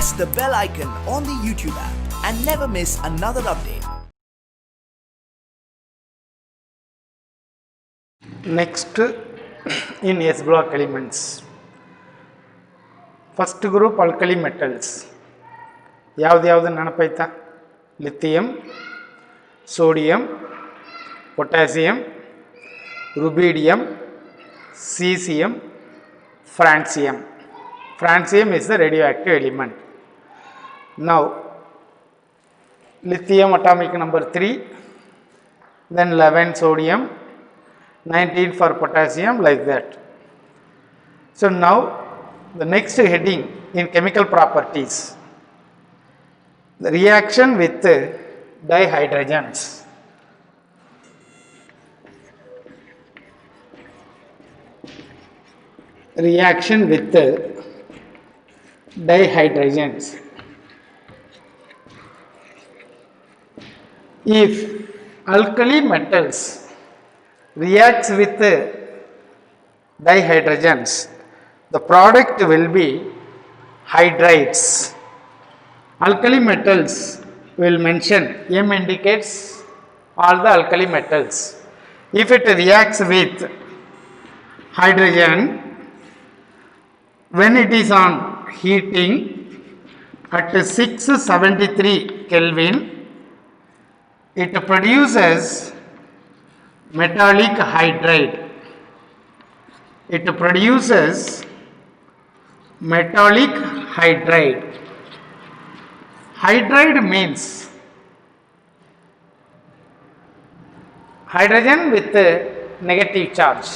press the bell icon on the YouTube app and never miss another update. Next, in S block elements, first group alkali metals. ಯಾವ್ದು ನೆನಪಾಯ್ತಾ? Lithium, sodium, potassium, rubidium, cesium, francium. Francium is the radioactive element. Now, lithium atomic number 3, then 11 sodium, 19 for potassium, like that. So now the next heading in chemical properties, the reaction with dihydrogens. Reaction with dihydrogens. If alkali metals reacts with dihydrogens, the product will be hydrides. Alkali metals will mention, M indicates all the alkali metals. If it reacts with hydrogen, when it is on heating at 673 Kelvin, it produces metallic hydride. It produces metallic hydride. Hydride means hydrogen with negative charge.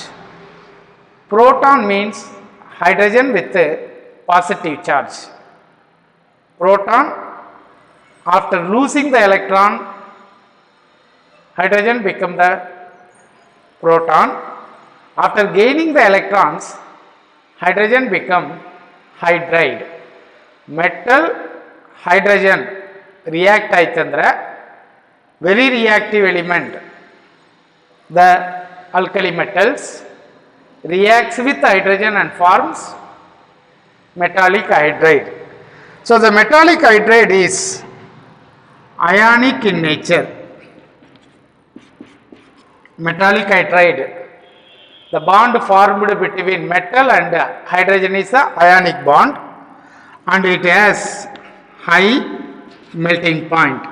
Proton means hydrogen with positive charge. Proton, after losing the electron, hydrogen become the proton. After gaining the electrons, hydrogen become hydride. Metal hydrogen react aitandre very reactive element, the alkali metals reacts with hydrogen and forms metallic hydride. So the metallic hydride is ionic in nature. Metallic hydride, the bond formed between metal and hydrogen is the ionic bond, and it has high melting point.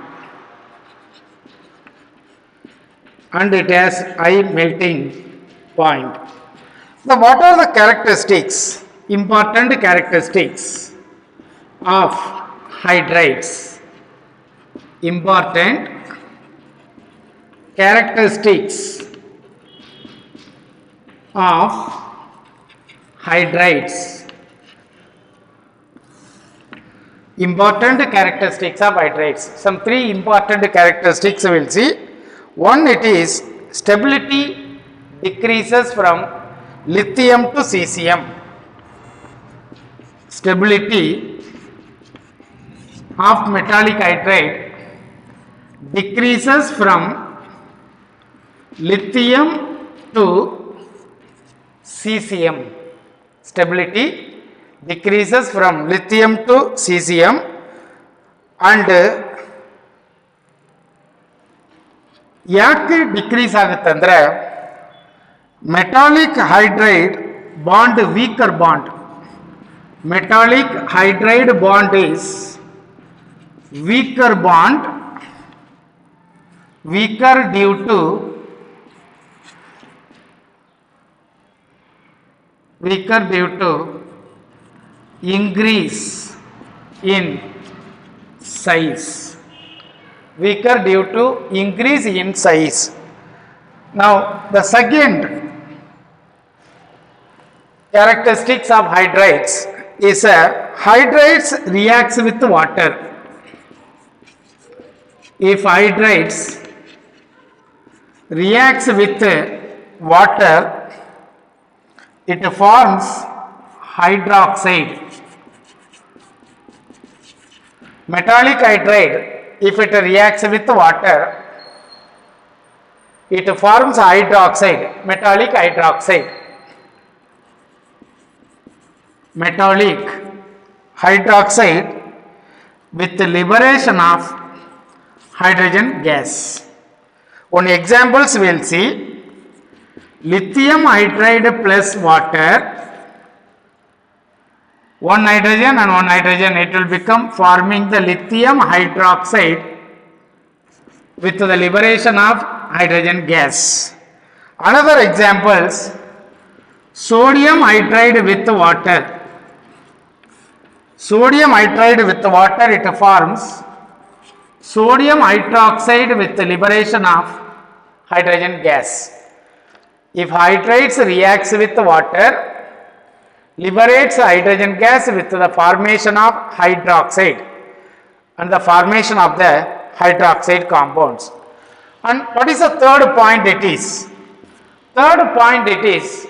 And it has high melting point. So what are the characteristics, important characteristics of hydrides? Important characteristics of hydrides. Important characteristics of hydrides. Some 3 important characteristics we will see. One, it is stability decreases from lithium to cesium. Stability of metallic hydride decreases from lithium to cesium. Stability decreases from lithium to cesium, and ಯಾಕೆ decrease ಆಗುತ್ತಂದ್ರೆ metallic hydride bond weaker bond. Metallic hydride bond is weaker bond, weaker due to increase in size. Weaker due to increase in size. Now the second characteristics of hydrides is hydrides reacts with water. If hydrides reacts with water, it forms hydroxide. Metallic hydride, if it reacts with water, it forms hydroxide, metallic hydroxide. Metallic hydroxide with the liberation of hydrogen gas. One examples we will see: lithium hydride plus water, one hydrogen and one hydrogen, it will become forming the lithium hydroxide with the liberation of hydrogen gas. Another examples: sodium hydride with water. Sodium hydride with water, it forms sodium hydroxide with the liberation of hydrogen gas. If hydrides reacts with water, liberates hydrogen gas with the formation of hydroxide and the formation of the hydroxide compounds. And what is the third point it is? Third point it is,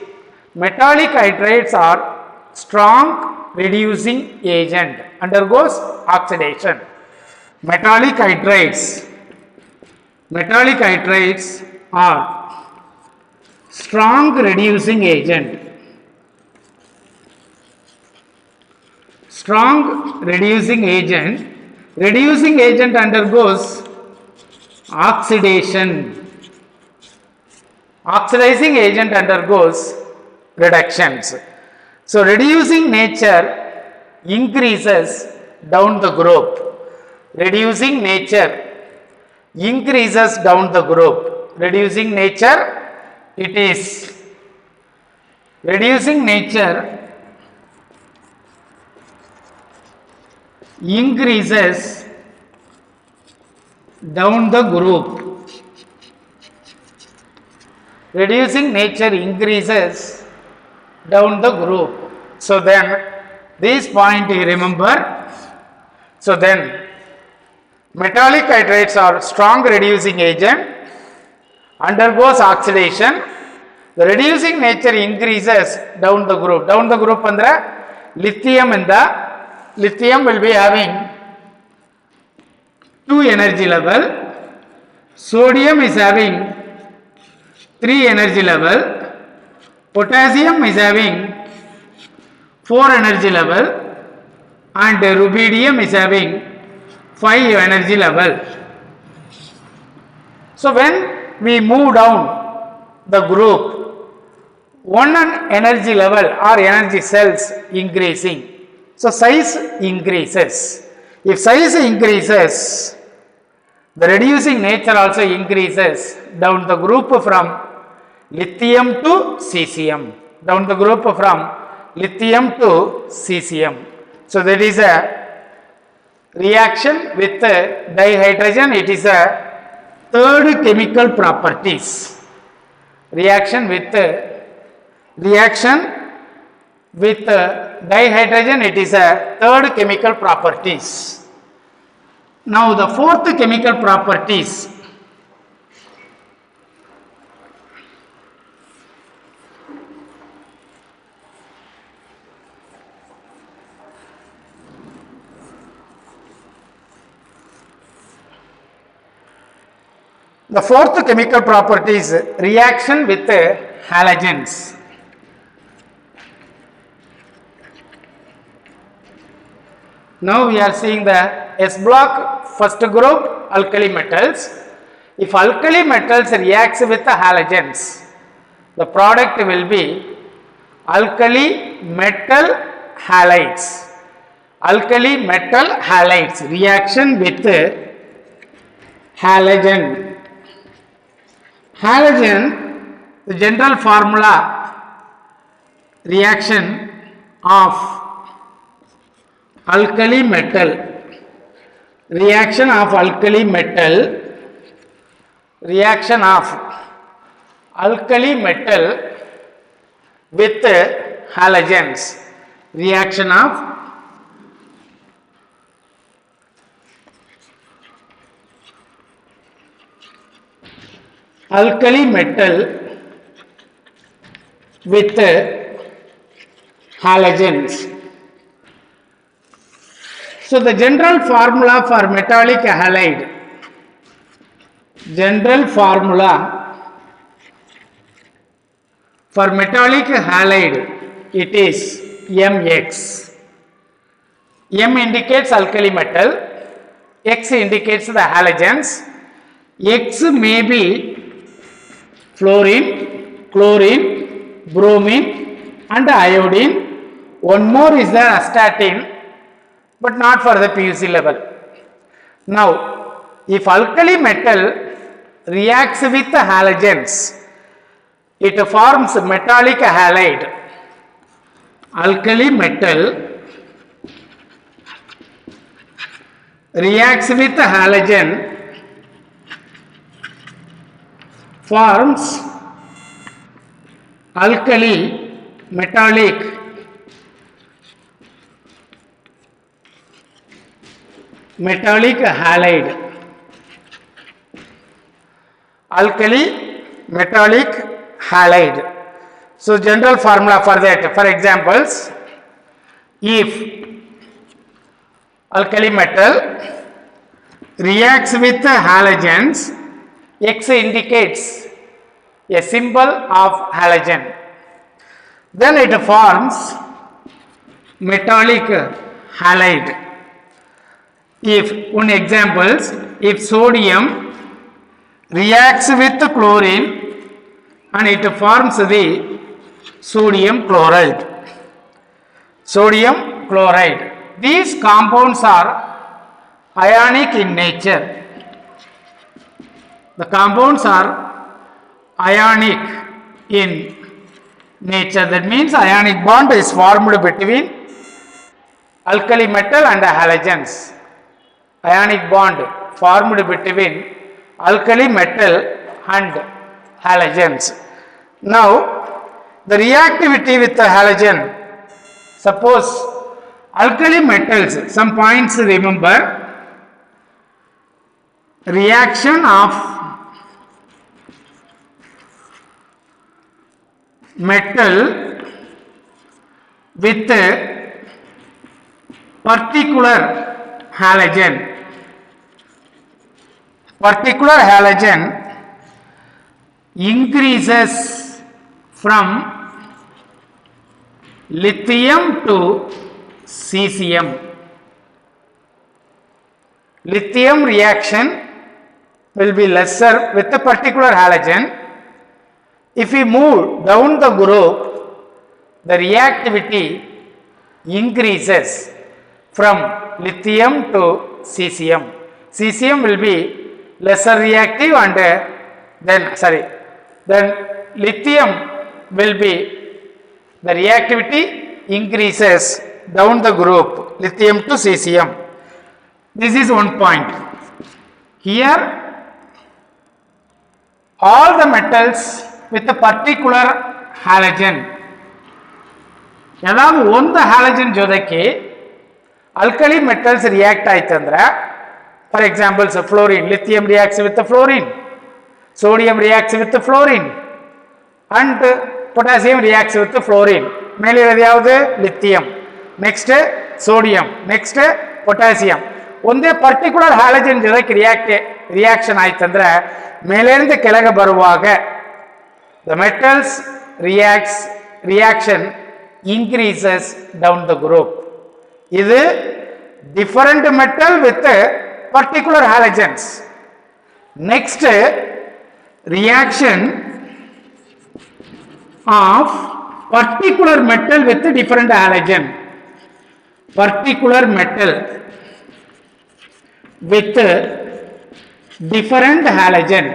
metallic hydrides are strong reducing agent, undergoes oxidation. Metallic hydrides are strong reducing agent. Strong reducing agent undergoes oxidation. Oxidizing agent undergoes reductions. So reducing nature increases down the group. Reducing nature increases down the group. Reducing nature, it is reducing nature increases down the group. Reducing nature increases down the group. So then this point you remember. So then metallic hydrides are strong reducing agent, undergoes oxidation. The reducing nature increases down the group. Down the group andre lithium in the lithium will be having 2 energy level. Sodium is having 3 energy level. Potassium is having 4 energy level and rubidium is having 5 energy level. So when we move down the group, one energy level or energy cells increasing. So size increases. If size increases, the reducing nature also increases down the group from lithium to cesium. Down the group from lithium to cesium. So that is a reaction with dihydrogen. It is a third chemical properties. Reaction with dihydrogen, it is a third chemical properties. Now the fourth chemical properties. The fourth chemical property is reaction with halogens. Now we are seeing the S block first group alkali metals. If alkali metals reacts with the halogens, the product will be alkali metal halides. Alkali metal halides, reaction with halogen. Halogen, the general formula, reaction of alkali metal, reaction of alkali metal, reaction of alkali metal with halogens, reaction of alkali metal with halogens. So the general formula for metallic halide, general formula for metallic halide, it is MX. M indicates alkali metal, X indicates the halogens. X may be fluorine, chlorine, bromine and iodine. One more is the astatine, but not for the PUC level. Now, if alkali metal reacts with the halogens, it forms metallic halide. Alkali metal reacts with the halogen, forms alkali metallic halide. Alkali metallic halide. So general formula for that, for examples, if alkali metal reacts with halogens, X indicates a symbol of halogen, then it forms metallic halide. If one examples, if sodium reacts with chlorine and it forms the sodium chloride. Sodium chloride. These compounds are ionic in nature. The compounds are ionic in nature. That means ionic bond is formed between alkali metal and halogens. Ionic bond formed between alkali metal and halogens. Now, the reactivity with the halogen, suppose alkali metals, some points remember, reaction of metal with a particular halogen. Particular halogen increases from lithium to cesium. Lithium reaction will be lesser with a particular halogen. If we move down the group, the reactivity increases from lithium to cesium. Cesium will be lesser reactive and then lithium will be, the reactivity increases down the group, lithium to cesium. This is one point. Here, all the metals with a particular halogen, ஏதாவது ಒಂದು halogen ಜೊತೆಗೆ alkali metals react ಆಯ್ತಂದ್ರೆ, for example, fluorine, lithium reacts with the fluorine, sodium reacts with the fluorine and potassium reacts with the fluorine. ಮೇಲೆ ಇರೋದು ಯಾವುದು? lithium, next sodium, next potassium. ಒಂದೇ particular halogen ಜೊತೆಗೆ reaction ಆಯ್ತಂದ್ರೆ ಮೇಲಿಂದ ಕೆಳಗೆ ಬರುವಾಗ the metals reaction increases down the group. இது different metal with particular halogens. Next, reaction of particular metal with different halogen. Particular metal with different halogen.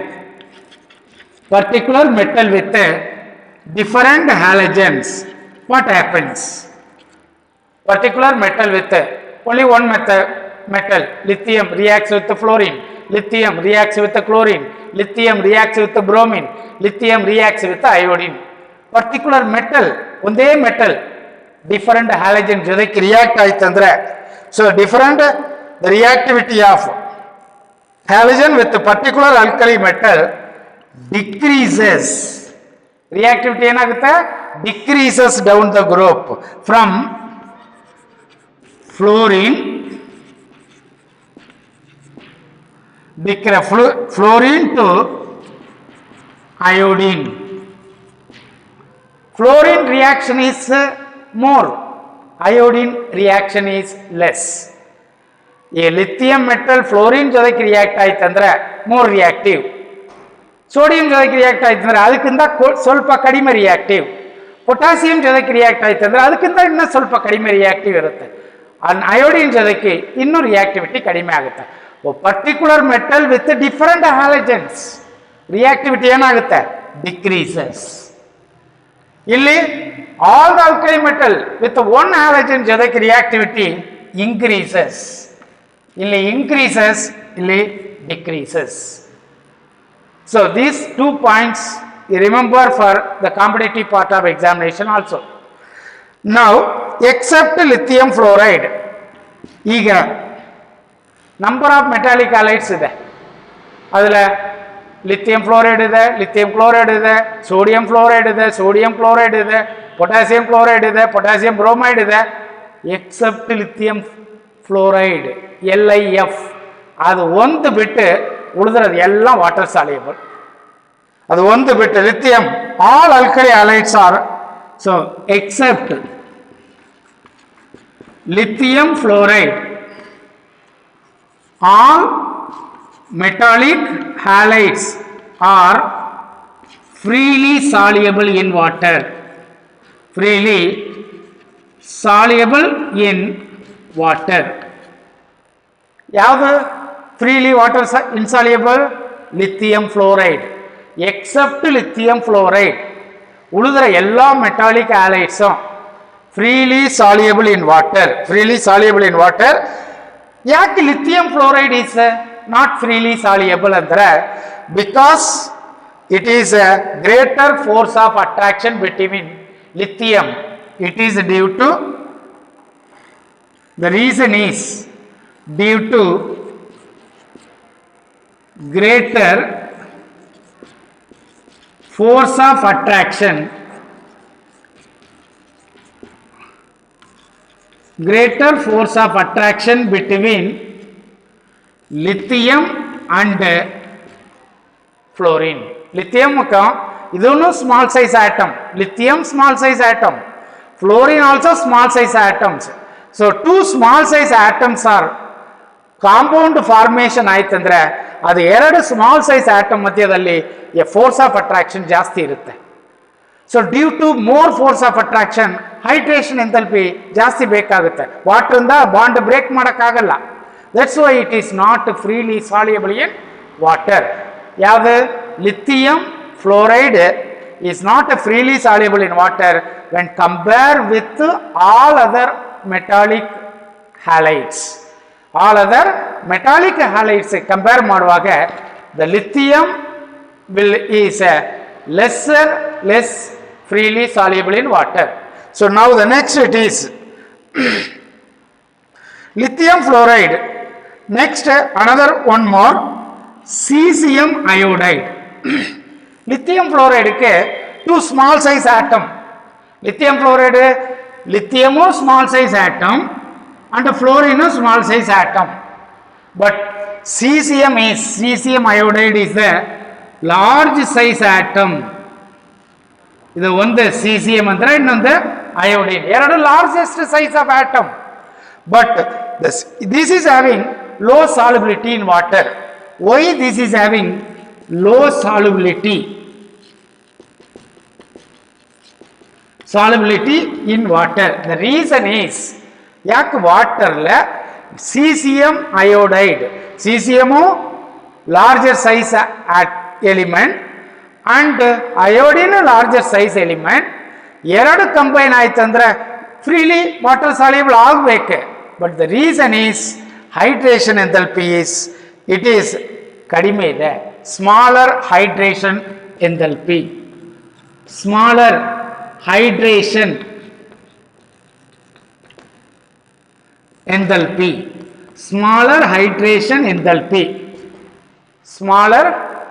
Particular metal with different halogens. What happens? Particular metal with only one metal, lithium reacts with the fluorine, lithium reacts with the chlorine, lithium reacts with the bromine, lithium reacts with the iodine. Particular metal, ಒಂದೇ metal, different halogen ಜೊತೆಗೆ react ಆಯ್ತಂದ್ರೆ, so different the reactivity of halogen with the particular alkali metal decreases. Reactivity ಏನಾಗುತ್ತೆ? Decreases down the group from fluorine to iodine. Fluorine reaction is more, iodine reaction is less. ಈ lithium metal fluorine ಜೊತೆಗೆ react ಆಯ್ತು ಅಂದ್ರೆ more reactive, sodium ಜೊತೆಗೆ react ಆಯ್ತು ಅಂದ್ರೆ ಅದಕ್ಕಿಂತ ಸ್ವಲ್ಪ ಕಡಿಮೆ ರಿಯಾಕ್ಟಿವ್, ಪೊಟ್ಯಾಸಿಯಂ ಜೊತೆಗೆ ರಿಯಾಕ್ಟ್ ಆಯ್ತು ಅಂದ್ರೆ ಅದಕ್ಕಿಂತ ಇನ್ನೂ ಸ್ವಲ್ಪ ಕಡಿಮೆ ರಿಯಾಕ್ಟಿವ್ ಇರುತ್ತೆ. ಅಯೋಡಿನ್ ಜೊತೆಗೆ ಇನ್ನೂ ರಿಯಾಕ್ಟಿವಿಟಿ ಕಡಿಮೆ ಆಗುತ್ತೆ. Particular metal with different halogens reactivity ಏನಾಗುತ್ತೆ, ಡಿಕ್ರೀಸಸ್. ಇಲ್ಲಿ all the alkali metal with one halogen ಜೊತೆಗೆ ರಿಯಾಕ್ಟಿವಿಟಿ ಇನ್ಕ್ರೀಸಸ್. ಇಲ್ಲಿ ಇನ್ಕ್ರೀಸಸ್, ಇಲ್ಲಿ decreases. So these 2 points you remember for the competitive part of examination also. Now except lithium fluoride, ಈಗ number of metallic halides ಇದೆ. ಅದರಲ್ಲಿ lithium fluoride ಇದೆ, lithium chloride ಇದೆ, sodium fluoride ಇದೆ, sodium chloride ಇದೆ, potassium chloride ಇದೆ, potassium bromide ಇದೆ. Accept lithium fluoride LiF, ಅದು ಒಂದು ಬಿಟ್ಟು ಉಳಿದ್ರದು ಎಲ್ಲ ವಾಟರ್ ಸಾಲ್ಯುಬಲ್. ಅದು ಒಂದು ಬಿಟ್ಟು lithium all alkali halides are. So except lithium fluoride, all metallic halides are freely soluble in water. Freely soluble in water. ಯಾವುದು freely water insoluble? Lithium fluoride. Except lithium fluoride, ಉಳಿದ ಎಲ್ಲ metallic halides freely soluble in water. Freely soluble in water. ಯಾಕೆ lithium fluoride is not freely soluble ಅಂದ್ರೆ, because it is a greater force of attraction between lithium. It is due to, the reason is due to greater force of attraction, greater force of attraction between lithium and fluorine. Lithium ಇದನ್ನು small size atom, lithium small size atom, fluorine also small size atoms. So 2 small size atoms are compound formation ಆಯ್ತಂದ್ರೆ ಅದು 2 small size atom ಮಧ್ಯದಲ್ಲಿ force of attraction ಜಾಸ್ತಿ ಇರುತ್ತೆ. So due to more force of attraction hydration enthalpy ಜಾಸ್ತಿ ಬೇಕಾಗುತ್ತೆ. ವಾಟರಿಂದ bond break ಮಾಡೋಕ್ಕಾಗಲ್ಲ. That's why it is not freely soluble in water. ಯಾವುದು lithium fluoride is not freely soluble in water when compared with all other metallic halides. All other metallic halides compare ಮಾಡುವಾಗ the lithium is less freely soluble in water. So now the next it is lithium fluoride. Next another one more, cesium iodide. Lithium ಫ್ಲೋರೈಡ್ಗೆ 2 small size atom. Lithium fluoride, lithium small size atom and fluorine small size atom. But cesium iodide is the large size atom. ಇದು ಒಂದು cesium ಅಂದ್ರೆ ಇನ್ನೊಂದು iodine, ಎರಡು largest size of atom. But this is having low solubility in water. Why this is having low solubility in water? The reason is, ಯಾಕೆ ವಾಟರ್ல cesium iodide, cesium larger size element and iodine larger size element, ಎರಡು combine ಆಯ್ತಂದ್ರೆ freely water soluble ಆಗಬೇಕು. But the reason is hydration enthalpy is it is ಕಡಿಮೆ ಇದೆ. Smaller hydration enthalpy, smaller hydration enthalpy, smaller hydration enthalpy, smaller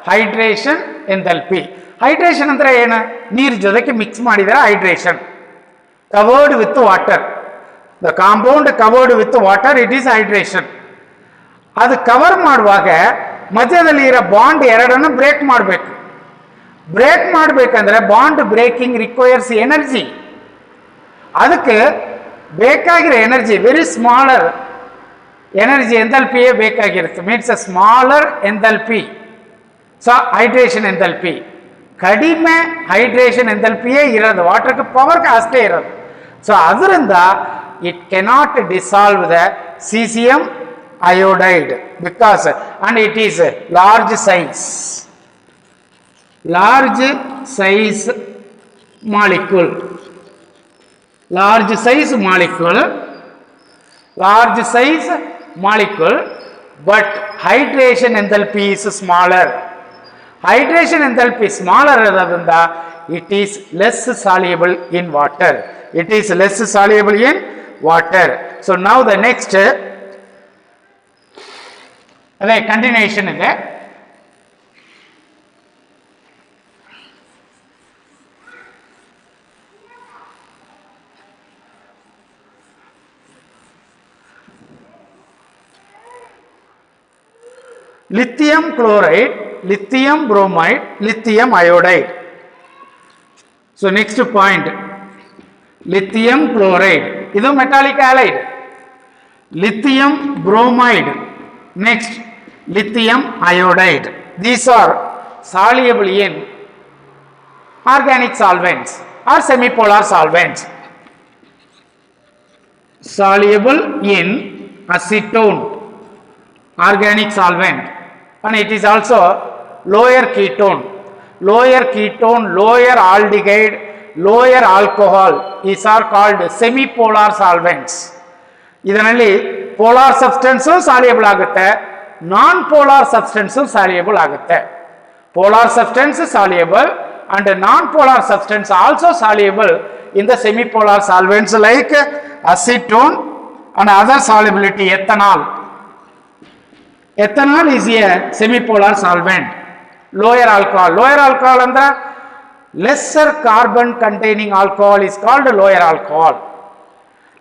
hydration enthalpy. Hydration ಅಂದ್ರೆ ಏನು? ನೀರು ಜೊತೆಗೆ mix ಮಾಡಿದರೆ hydration. covered with water, the compound covered with water, it is hydration. ಅದು cover ಮಾಡುವಾಗ ಮಧ್ಯದಲ್ಲಿ ಇರೋ ಬಾಂಡ್ ಎರಡನ್ನು ಬ್ರೇಕ್ ಮಾಡಬೇಕು. ಬ್ರೇಕ್ ಮಾಡಬೇಕಂದ್ರೆ ಬಾಂಡ್ ಬ್ರೇಕಿಂಗ್ ರಿಕ್ವೈರ್ಸ್ ಎನರ್ಜಿ. ಅದಕ್ಕೆ ಬೇಕಾಗಿರೋ ಎನರ್ಜಿ ವೆರಿ ಸ್ಮಾಲರ್ ಎನರ್ಜಿ ಎಂಥಾಲ್ಪಿಯೇ ಬೇಕಾಗಿರುತ್ತೆ, means a smaller enthalpy. So hydration enthalpy ಕಡಿಮೆ ಹೈಡ್ರೇಷನ್ ಎಂಥಾಲ್ಪಿಯೇ ಇರೋದು, ವಾಟರ್ಗೆ ಪವರ್ ಅಷ್ಟೇ ಇರೋದು. ಸೊ ಅದರಿಂದ it cannot dissolve the cesium iodide because and it is large size molecule, large size molecule, but hydration enthalpy is smaller. Hydration enthalpy smaller iradrinda it is less soluble in water. It is less soluble in water. So now the next ಅದೇ continuation ಇದೆ. lithium chloride, lithium bromide, lithium iodide. So next point, lithium chloride ಇದು metallic halide, lithium bromide, next lithium iodide. These are soluble in organic solvents or semipolar solvents. Soluble in acetone, organic solvent, and it is also lower ketone, lower aldehyde, lower alcohol. These are called semipolar solvents. ಇದರಲ್ಲಿ polar substance soluble ಆಗುತ್ತೆ, ನಾನ್ polar substance soluble ಆಗುತ್ತೆ. Polar substance soluble and non-polar substance also soluble in the semipolar solvents like acetone and other solubility. Ethanol is a semipolar solvent. Lower alcohol ಅಂದ್ರೆ lesser carbon containing alcohol is called lower alcohol.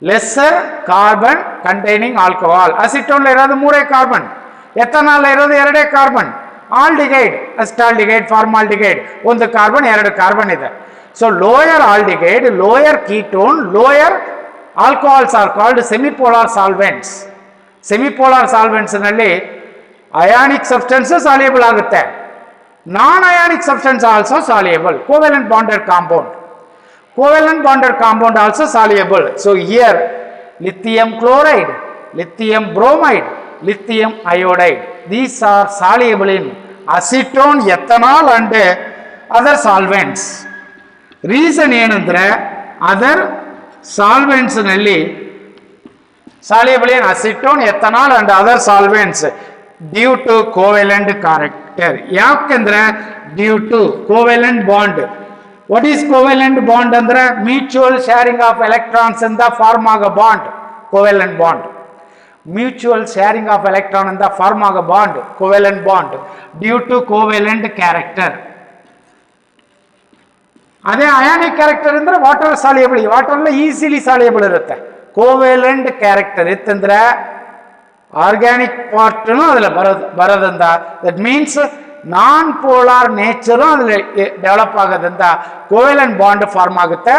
lesser carbon containing alcohol. acetone ಇರೋದು 3 carbon, ethanol ಇರೋದು 2 carbon, aldehyde acetaldehyde formaldehyde 1 carbon 2 carbon ಇದೆ. So lower aldehyde, lower ketone, lower alcohols are called semipolar solvents. Semipolar solvents ನಲ್ಲಿ ionic substance soluble ಆಗುತ್ತೆ, non ionic substance also soluble. Covalent bonded compound, covalent bonded compound also soluble. So here lithium chloride, lithium bromide, lithium iodide, these are soluble in acetone, ethanol and other solvents. Reason ಏನಂದ್ರೆ other solvents ನಲ್ಲಿ soluble in acetone, ethanol and other solvents due to covalent character. ಯಾಕೆಂದ್ರೆ due to covalent bond. What is covalent bond ಅಂದ್ರೆ mutual sharing of electrons in the form ಆಗ bond. covalent bond, mutual sharing of electron in the form ಆಗ bond, covalent bond due to covalent character. ಅದೇ ionic character ಅಂದ್ರೆ water soluble, water easily soluble ಇರುತ್ತೆ. Covalent character ಇತ್ತಂದ್ರೆ organic ಪಾರ್ಟ್ನು ಅದ್ರಲ್ಲಿ ಬರೋದ್ರಿಂದ that means non polar nature ಅದ್ರಲ್ಲಿ develop ಆಗೋದ್ರಿಂದ covalent bond form ಆಗುತ್ತೆ.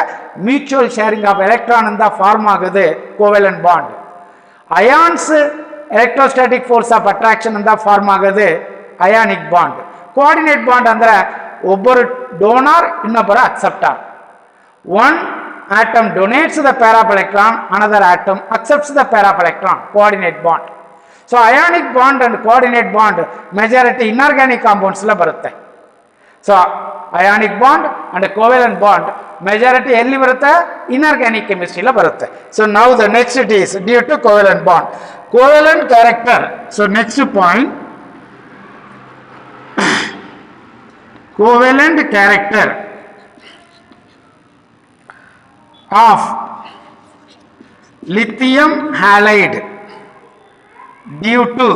ಮ್ಯೂಚುವಲ್ ಶೇರಿಂಗ್ ಆಫ್ ಎಲೆಕ್ಟ್ರಾನ್ ಅಂತ ಫಾರ್ಮ್ ಆಗೋದು covalent bond. Ions electrostatic force of attraction ಅಂತ ಫಾರ್ಮ್ ಆಗೋದು ಅಯಾನಿಕ್ ಬಾಂಡ್. ಕೋಆರ್ಡಿನೇಟ್ ಬಾಂಡ್ ಅಂದ್ರೆ ಒಬ್ಬರು ಡೋನರ್, ಇನ್ನೊಬ್ಬರು acceptor. One atom donates the pair of electron, another atom accepts the pair of electron, coordinate bond. So ionic bond and coordinate bond majority inorganic compounds la barutte. So ionic bond and covalent bond majority elli barutte, inorganic chemistry la barutte. So now the next it is due to covalent bond, covalent character. So next point, covalent character of lithium halide due to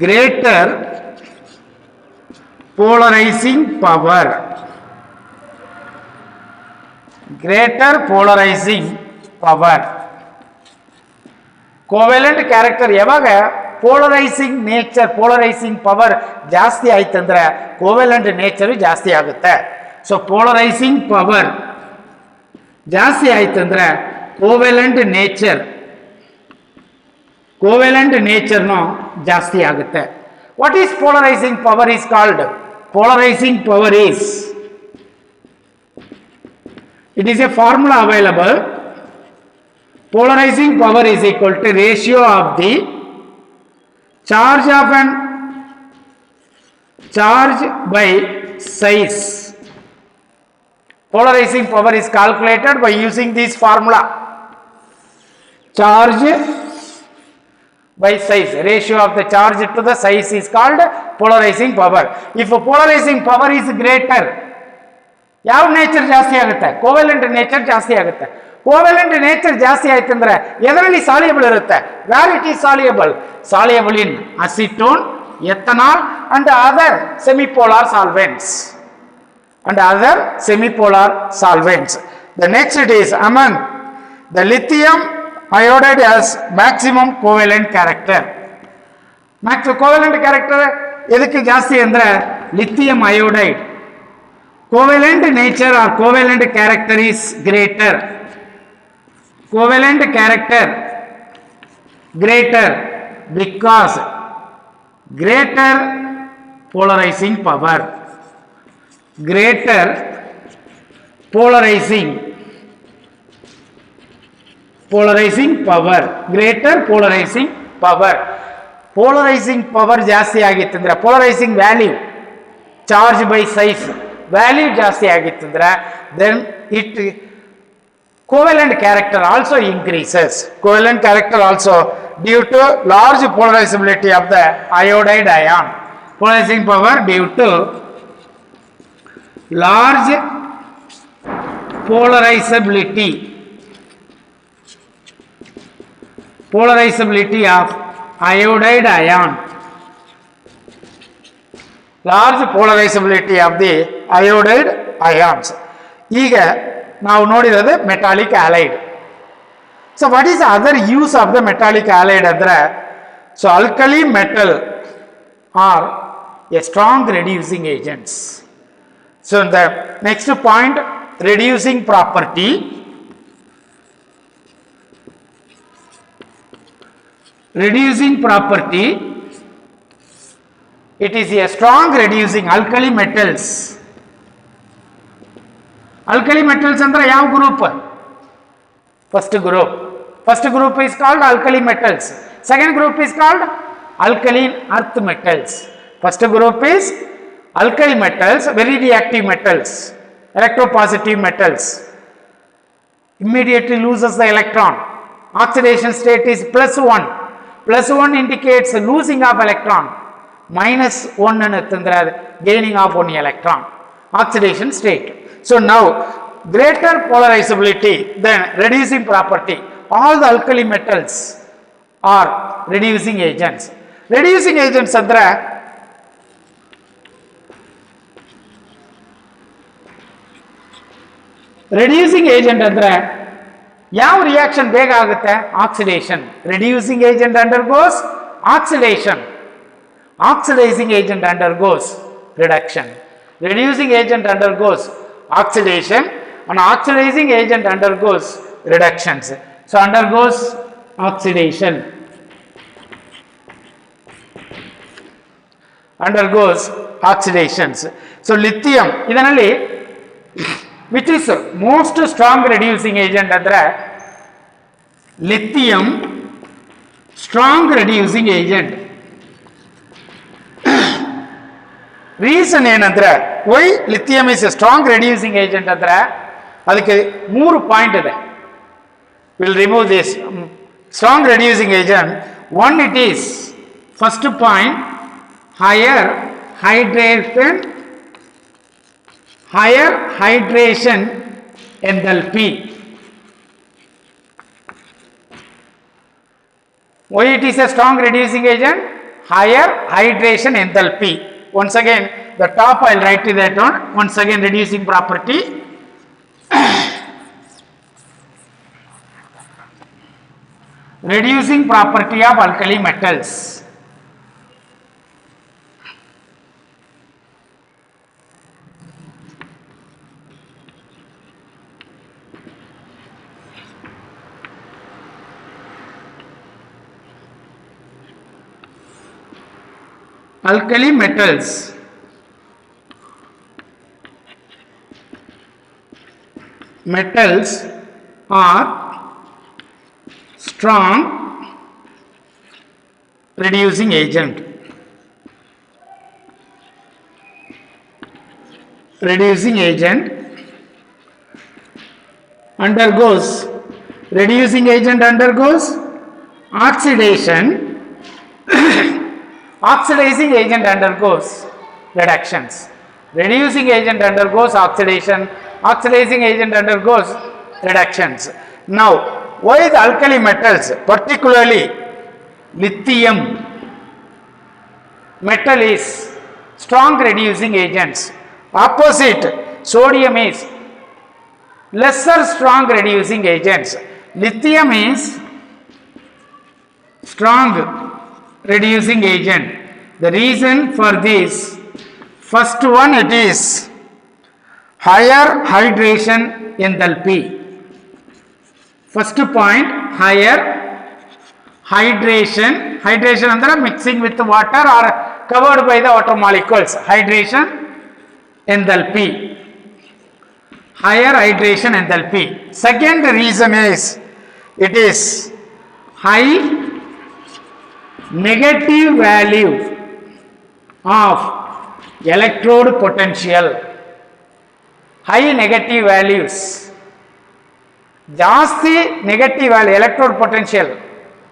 greater polarizing power. Greater polarizing power. Covalent character ಯಾವಾಗ polarising nature, polarising power ಜಾಸ್ತಿ ಆಯ್ತಂದ್ರೆ covalent nature ಜಾಸ್ತಿ ಆಗುತ್ತೆ. So polarising power ಜಾಸ್ತಿ ಆಯ್ತಂದ್ರೆ covalent ನೇಚರ್ನು ಜಾಸ್ತಿ ಆಗುತ್ತೆ. What is polarising power is called? Polarising power is, it is a formula available. Polarizing power is equal to ratio of the charge by size. Polarizing power is calculated by using this formula. Charge by size, ratio of the charge to the size is called polarizing power. If polarizing power is greater, ಯಾವ nature ಜಾಸ್ತಿ ಆಗುತ್ತೆ? Covalent nature ಜಾಸ್ತಿ ಆಗುತ್ತೆ. Covalent nature ಜಾಸ್ತಿ ಆಯ್ತಂದ್ರೆ ಎದರಲ್ಲಿ soluble ಇರುತ್ತೆ? Where it is soluble? Soluble in acetone, ethanol and other semipolar solvents. The next it is among the lithium iodide has maximum covalent character. Covalent character ಎದಕ್ಕೆ ಜಾಸ್ತಿ ಅಂದ್ರೆ lithium iodide covalent nature or covalent character is greater. Covalent character greater because greater polarizing power. Greater polarizing power. Greater polarizing power. Polarizing power ಜಾಸ್ತಿ ಆಗಿತ್ತಂದ್ರೆ polarizing value, charge by size value ಜಾಸ್ತಿ ಆಗಿತ್ತಂದ್ರೆ then it covalent character also increases. Covalent character also due to large polarizability of the iodide ion. Polarizing power due to large polarizability of iodide ion. Large polarizability of the iodide ions. ಈಗ ನಾವು ನೋಡಿರೋದು metallic halide. So what is other use of the metallic halide ಅಂದ್ರೆ, so alkali metal are a strong reducing agents. So the next point, reducing property. Reducing property, it is a strong reducing alkali metals. Alkali metals andre yav group? First group is called alkali metals. Second group is called alkaline earth metals. First group is alkali metals, very reactive metals, electropositive metals, immediately loses the electron. Oxidation state is +1. +1 indicates losing of electron. -1 anatandra gaining of 1 electron. Oxidation state. So now greater polarizability than reducing property. All the alkali metals are reducing agents. Reducing agents andra reducing agent andre ಯಾವ reaction ಬೇಗ ಆಗುತ್ತೆ? Oxidation. Reducing agent undergoes oxidation. Oxidising agent undergoes reduction. Reducing agent undergoes oxidation and oxidizing agent undergoes reductions. So undergoes oxidation, undergoes oxidations. So lithium idanalli which is most strong reducing agent andre lithium strong reducing agent. Reason ಏನಂದ್ರೆ why lithium is a strong reducing agent ಅಂದ್ರೆ ಅದಕ್ಕೆ 3 point ಇದೆ. We'll remove this strong reducing agent. One, it is first point, higher hydration enthalpy. Why it is a strong reducing agent? Higher hydration enthalpy. Once again, the top I will write to that one. Once again, reducing property. Reducing property of alkali metals. alkali metals are strong reducing agent. Reducing agent undergoes oxidation. Oxidizing agent undergoes reductions. Reducing agent undergoes oxidation. Oxidizing agent undergoes reductions. Now, why the alkali metals, particularly lithium metal, is strong reducing agents? Opposite, sodium is lesser strong reducing agents. Lithium is strong reducing agent. The reason for this, first one, it is higher hydration enthalpy. First point, higher hydration. Hydration under mixing with water or covered by the water molecules. Hydration enthalpy. Higher hydration enthalpy. Second reason is it is high negative value of electrode potential. High negative values. Jasti negative value electrode potential.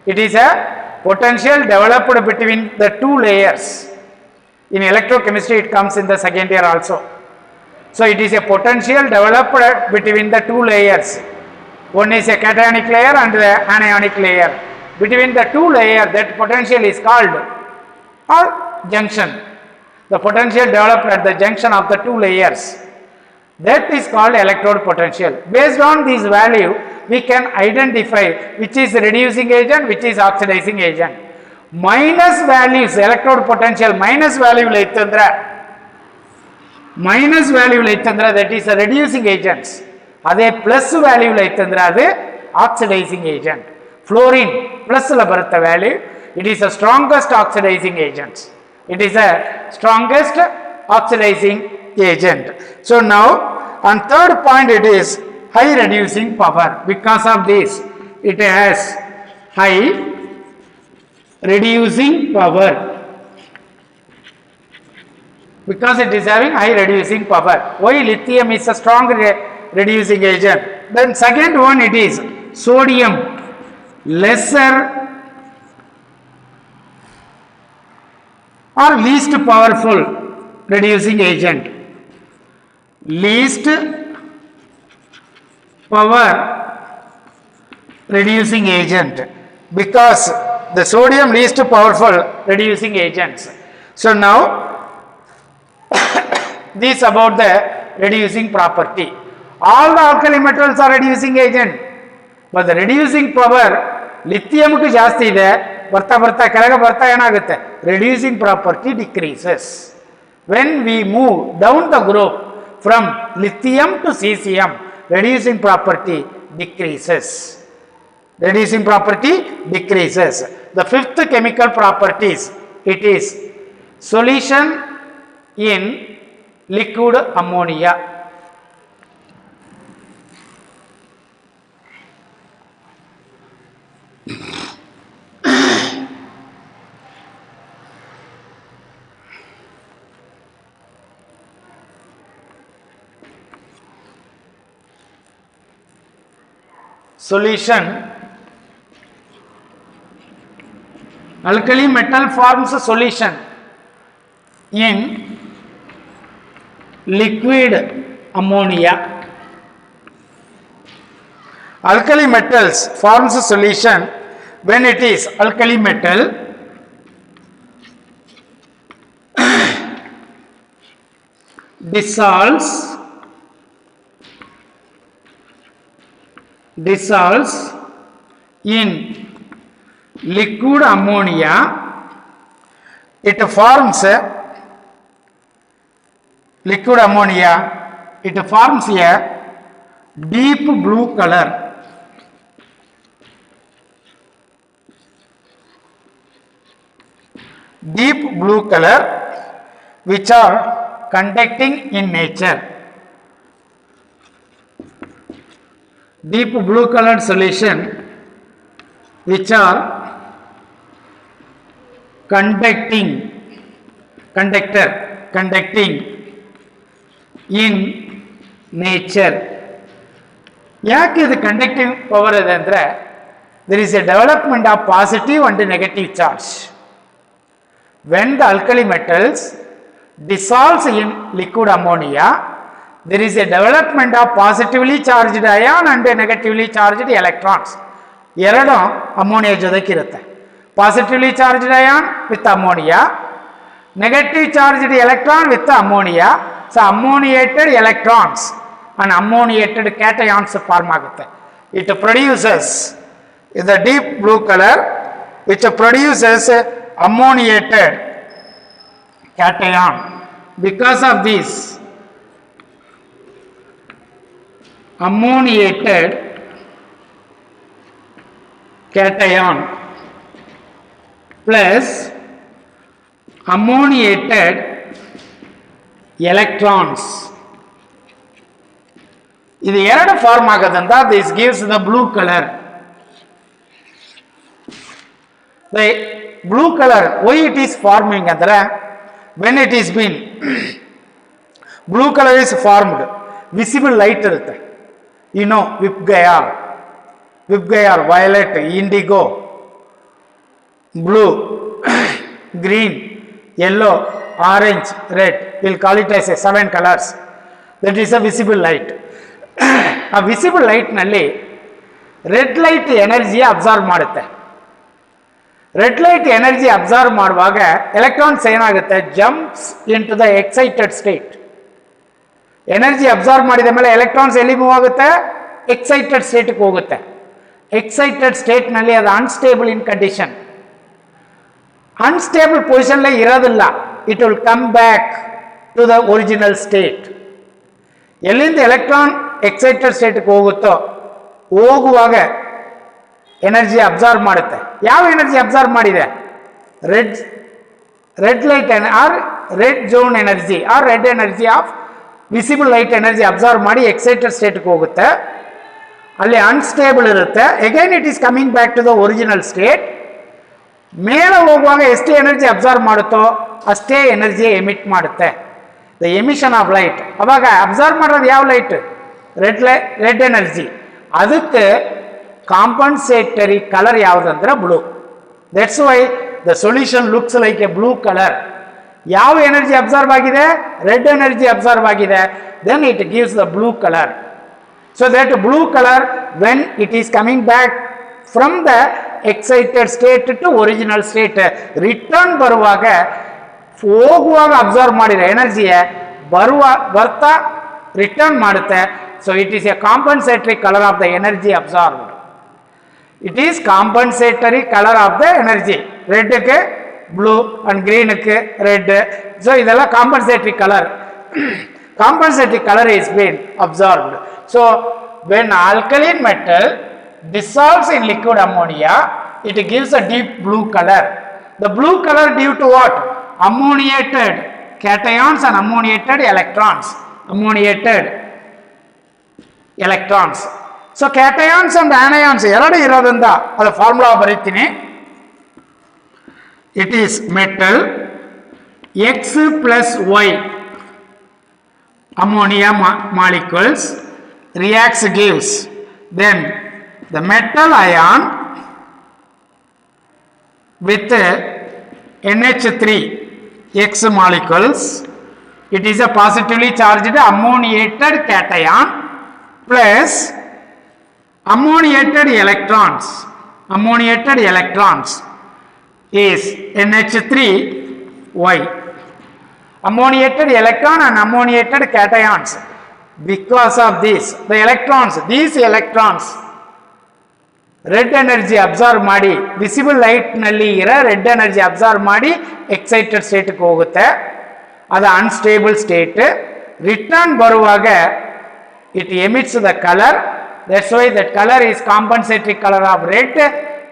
It is a potential developed between the two layers. In electrochemistry it comes in the second year also. So it is a potential developed between the two layers. One is a cationic layer and the anionic layer. Between the two layers, that potential is called or junction. The potential developed at the junction of the two layers, that is called electrode potential. Based on this value, we can identify which is reducing agent, which is oxidizing agent. Minus values, electrode potential minus value that is a reducing agents. Adhe plus value that oxidizing agent. Fluorine plus value, it is the strongest oxidizing agent. It is a strongest oxidizing agent. So now on third point, it is high reducing power. Because of this, it has high reducing power. Because it is having high reducing power. Why lithium is a strong reducing agent? Then second one, it is sodium, lesser or least powerful reducing agent. Least power reducing agent, because the sodium least powerful reducing agents. So now this about the reducing property. All the alkali metals are reducing agent, but the reducing power lithium ku jaasti ide, barta kalaga barta enagutte, reducing property decreases. When we move down the group from lithium to cesium, reducing property decreases. Reducing property decreases. The fifth chemical properties, it is solution in liquid ammonia. Solution. Alkali metal forms a solution in liquid ammonia. Alkali metals forms a solution when it is alkali metal dissolves in liquid ammonia. It forms liquid ammonia, it forms a deep blue color. deep blue color which are conducting in nature. Deep blue colored solution which are conducting in nature. ಯಾಕೆ ಇದು conductive power ಇದೆ ಅಂದರೆ there is a development of positive and negative charge. When the alkali metals dissolves in liquid ammonia, there is a development of positively charged ion and negatively charged electrons. ಎರಡು ammonia ಜೊತೆಗಿರುತ್ತೆ. Positively charged ion with ammonia, negative charged electron with ammonia. So ammoniated electrons and ammoniated cations form ಆಗುತ್ತೆ. It produces the deep blue color which produces ammoniated cation. Because of this ammoniated cation plus ammoniated electrons, ಇದು ಎರಡು form ಆಗೋದ್ರಿಂದ this gives the blue color. The blue color, why it is forming andre, when it is been blue color is formed, visible light irutte, you know, vipgayal, violet, indigo, blue, green, yellow, orange, red, we'll call it as a 7 colors. That is a visible light. A visible light nalli red light energy absorb ಮಾಡುತ್ತೆ. Red light energy absorb ಮಾಡುವಾಗ electrons ಏನಾಗುತ್ತೆ, jumps into the excited state. Energy absorb ಮಾಡಿದ ಮೇಲೆ electrons ಎಲ್ಲಿ move ಆಗುತ್ತೆ, excited ಸ್ಟೇಟ್ಗೆ ಹೋಗುತ್ತೆ. Excited ಸ್ಟೇಟ್ನಲ್ಲಿ ಅದು ಅನ್ಸ್ಟೇಬಲ್ ಇನ್ ಕಂಡೀಷನ್, ಅನ್ಸ್ಟೇಬಲ್ ಪೊಸಿಷನ್ಲೇ ಇರೋದಿಲ್ಲ. It will come back to the original state. ಎಲ್ಲಿಂದ ಎಲೆಕ್ಟ್ರಾನ್ ಎಕ್ಸೈಟೆಡ್ ಸ್ಟೇಟ್ಗೆ ಹೋಗುತ್ತೋ ಹೋಗುವಾಗ ಎನರ್ಜಿ ಅಬ್ಸರ್ವ್ ಮಾಡುತ್ತೆ. ಯಾವ ಎನರ್ಜಿ ಅಬ್ಸರ್ವ್ ಮಾಡಿದೆ, red light or red zone energy or red energy of visible light energy absorb ಮಾಡಿ ಎಕ್ಸೈಟೆಡ್ ಸ್ಟೇಟ್ಗೆ ಹೋಗುತ್ತೆ. ಅಲ್ಲಿ ಅನ್ಸ್ಟೇಬಲ್ ಇರುತ್ತೆ. Again it is coming back to the original state. ಮೇಲೆ ಹೋಗುವಾಗ ಎಷ್ಟು ಎನರ್ಜಿ ಅಬ್ಸರ್ವ್ ಮಾಡುತ್ತೋ ಅಷ್ಟೇ ಎನರ್ಜಿ ಎಮಿಟ್ ಮಾಡುತ್ತೆ. The emission of light. ಅವಾಗ ಅಬ್ಸರ್ವ್ ಮಾಡೋದು ಯಾವ ಲೈಟ್, ರೆಡ್ ಎನರ್ಜಿ. ಅದಕ್ಕೆ ಕಾಂಪನ್ಸೇಟರಿ ಕಲರ್ ಯಾವುದಂದ್ರೆ blue. That's why the solution looks like a blue colour. ಯಾವ ಎನರ್ಜಿ ಅಬ್ಸರ್ವ್ ಆಗಿದೆ, ರೆಡ್ ಎನರ್ಜಿ ಅಬ್ಸರ್ವ್ ಆಗಿದೆ, then it gives the blue colour. So that blue colour when it is coming back from the excited state to original state, return ಬರುವಾಗ ಹೋಗುವಾಗ absorb ಮಾಡಿದ ಎನರ್ಜಿಯೇ ಬರ್ತಾ return ಮಾಡುತ್ತೆ. So it is a compensatory colour of the energy absorbed. It is compensatory color of the energy. Red க்கு blue and green க்கு red. So இதெல்லாம் compensatory color. Compensatory color is been observed. So when alkaline metal dissolves in liquid ammonia, it gives a deep blue color. The blue color due to what? Ammoniated cations and ammoniated electrons. ಸೊ cations and anions ಎರಡು ಇರೋದ್ರಿಂದ ಅದು formula ಬರೀತೀನಿ. It is metal X plus Y ammonia molecules reacts gives then the metal ion with NH3 X molecules. It is a positively charged ammoniated cation plus ammoniated electrons is NH3Y. Ammoniated electron and ammoniated cations. Because of this, the electrons, these electrons red energy absorb ಮಾಡಿ visible light ನಲ್ಲಿ ಇರೋ red energy absorb ಮಾಡಿ excited ಸ್ಟೇಟ್ಗೆ ಹೋಗುತ್ತೆ. ಅದು unstable state. Return ಬರುವಾಗ it emits the colour. That's why that color is compensatory color of red.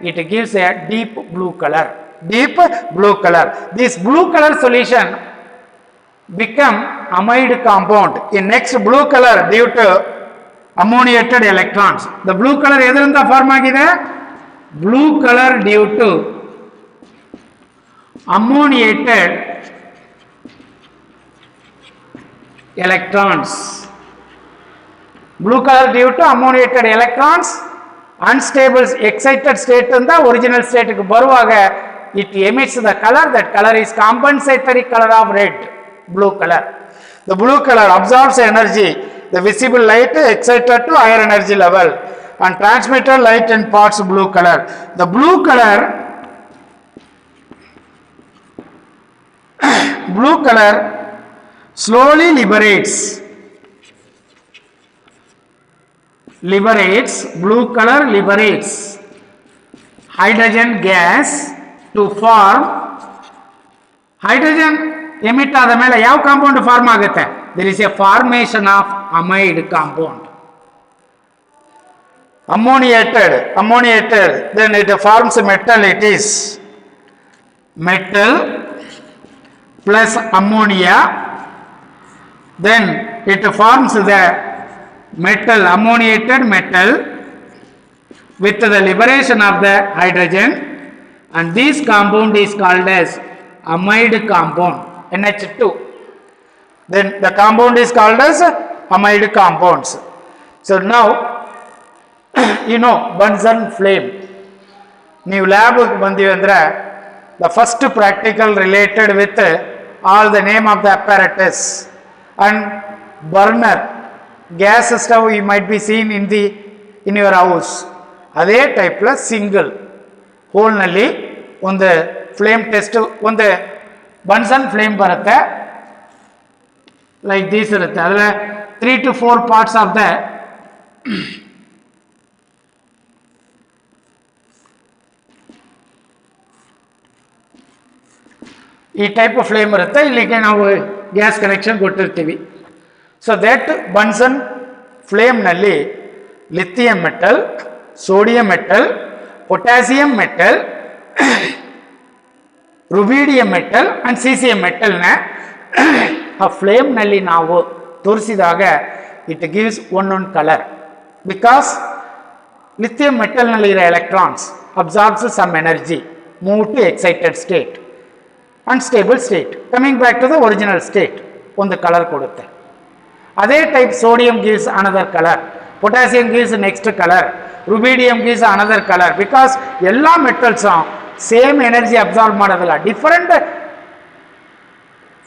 It gives a deep blue color. deep blue color. This blue color solution become amide compound in next blue color due to ammoniated electrons. The blue color ಎದರಿಂದ form ಆಗಿದೆ? Blue color due to ammoniated electrons. Blue color due to ammoniated electrons, unstable excited state in the original state ಗೆ ಬರುವಾಗ it emits the color. That color is compensatory color of red, blue color. The blue color absorbs energy, the visible light excited to higher energy level, and transmitted light imparts blue color. The blue color slowly blue color liberates hydrogen gas to form hydrogen emit ಆದ ಮೇಲೆ ಯಾವ compound form ಆಗುತ್ತೆ? There is a formation of amide compound. Ammoniated, then it forms metal. It is metal plus ammonia, then it forms the metal, ammoniated metal with the liberation of the hydrogen, and this compound is called as amide compound, NH2. Then the compound is called as amide compounds. So now you know Bunsen flame. ನೀವು lab ಬಂದಿವಿ ಅಂದ್ರೆ the first practical related with all the name of the apparatus and burner, gas stove you might be seen in your house. ಅದೇ type single hole ನಲ್ಲಿ ಒಂದು flame test, ಒಂದು Bunsen flame ಬರುತ್ತೆ, like this ಇರುತ್ತೆ. ಅದರ 3 to 4 parts of the ಈ type flame ಇರುತ್ತೆ. ಇಲ್ಲಿಗೆ ನಾವು ಗ್ಯಾಸ್ ಕನೆಕ್ಷನ್ ಕೊಟ್ಟಿರ್ತೀವಿ. ಸೊ ದಟ್ ಬನ್ಸನ್ ಫ್ಲೇಮ್ನಲ್ಲಿ lithium metal, sodium metal, potassium metal, rubidium metal and caesium ಮೆಟಲ್ನ ಆ ಫ್ಲೇಮ್ನಲ್ಲಿ ನಾವು ತೋರಿಸಿದಾಗ ಇಟ್ ಗಿವ್ಸ್ ಒಂದೊಂದು ಕಲರ್. ಬಿಕಾಸ್ ಲಿಥಿಯಂ ಮೆಟಲ್ನಲ್ಲಿರೋ electrons absorbs some energy, move to excited state unstable state, coming back to the original state, ಒಂದು colour ಕೊಡುತ್ತೆ. ಅದೇ type sodium gives another colour, potassium gives next colour, rubidium gives another colour. Because ಎಲ್ಲ metals same energy absorb ಮಾಡೋದಿಲ್ಲ, different